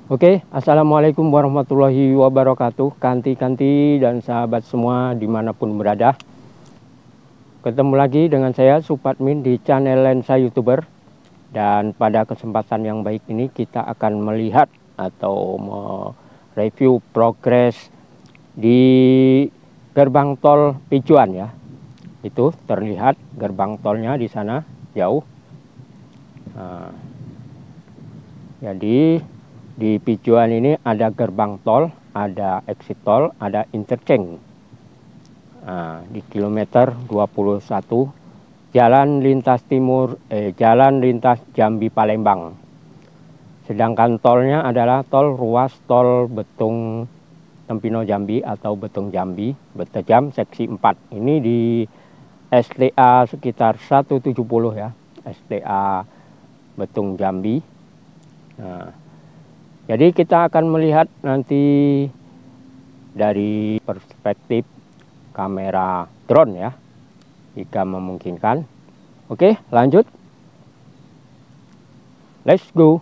Oke, Assalamualaikum warahmatullahi wabarakatuh. Kanti-kanti dan sahabat semua dimanapun berada. Ketemu lagi dengan saya Supatmin di channel Lensa YouTuber. Dan pada kesempatan yang baik ini kita akan melihat atau mereview progres di gerbang tol Pijoan ya. Itu terlihat gerbang tolnya di sana jauh. Nah, jadi di Pijoan ini ada gerbang tol, ada exit tol, ada interchange. Nah, di kilometer 21 Jalan lintas Jambi Palembang. Sedangkan tolnya adalah tol ruas Tol Betung Jambi atau Betung Jambi BETEJAM Seksi 4. Ini di STA sekitar 170 ya, STA Betung Jambi. Nah, jadi kita akan melihat nanti dari perspektif kamera drone ya, jika memungkinkan. Oke, lanjut. Let's go.